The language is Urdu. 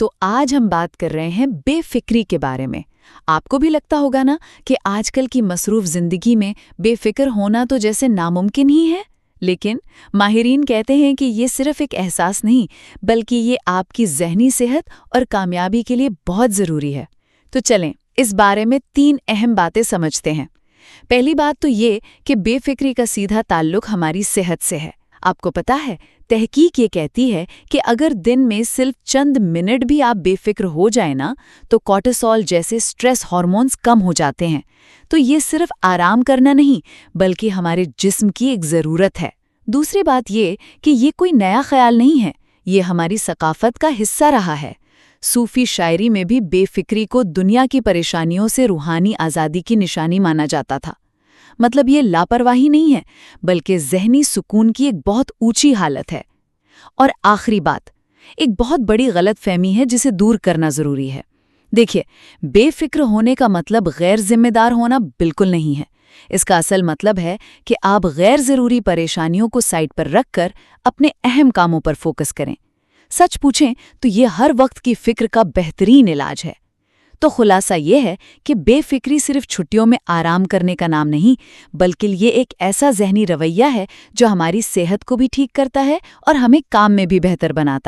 تو آج ہم بات کر رہے ہیں بے فکری کے بارے میں۔ آپ کو بھی لگتا ہوگا نا کہ آج کل کی مصروف زندگی میں بے فکر ہونا تو جیسے ناممکن ہی ہے، لیکن ماہرین کہتے ہیں کہ یہ صرف ایک احساس نہیں بلکہ یہ آپ کی ذہنی صحت اور کامیابی کے لیے بہت ضروری ہے۔ تو چلیں اس بارے میں 3 اہم باتیں سمجھتے ہیں۔ پہلی بات تو یہ کہ بے فکری کا سیدھا تعلق ہماری صحت سے ہے۔ آپ کو پتہ ہے، تحقیق یہ کہتی ہے کہ اگر دن میں صرف چند منٹ بھی آپ بے فکر ہو جائیں نا تو کورٹیسول جیسے سٹریس ہارمونز کم ہو جاتے ہیں۔ تو یہ صرف آرام کرنا نہیں بلکہ ہمارے جسم کی ایک ضرورت ہے۔ دوسری بات یہ کہ یہ کوئی نیا خیال نہیں ہے، یہ ہماری ثقافت کا حصہ رہا ہے۔ صوفی شاعری میں بھی بے فکری کو دنیا کی پریشانیوں سے روحانی آزادی کی نشانی مانا جاتا تھا۔ مطلب یہ لاپرواہی نہیں ہے بلکہ ذہنی سکون کی ایک بہت اونچی حالت ہے۔ اور آخری بات، ایک بہت بڑی غلط فہمی ہے جسے دور کرنا ضروری ہے۔ دیکھیے، بے فکر ہونے کا مطلب غیر ذمہ دار ہونا بالکل نہیں ہے۔ اس کا اصل مطلب ہے کہ آپ غیر ضروری پریشانیوں کو سائڈ پر رکھ کر اپنے اہم کاموں پر فوکس کریں۔ سچ پوچھیں تو یہ ہر وقت کی فکر کا بہترین علاج ہے۔ تو خلاصہ یہ ہے کہ بے فکری صرف چھٹیوں میں آرام کرنے کا نام نہیں بلکہ یہ ایک ایسا ذہنی رویہ ہے جو ہماری صحت کو بھی ٹھیک کرتا ہے اور ہمیں کام میں بھی بہتر بناتا ہے۔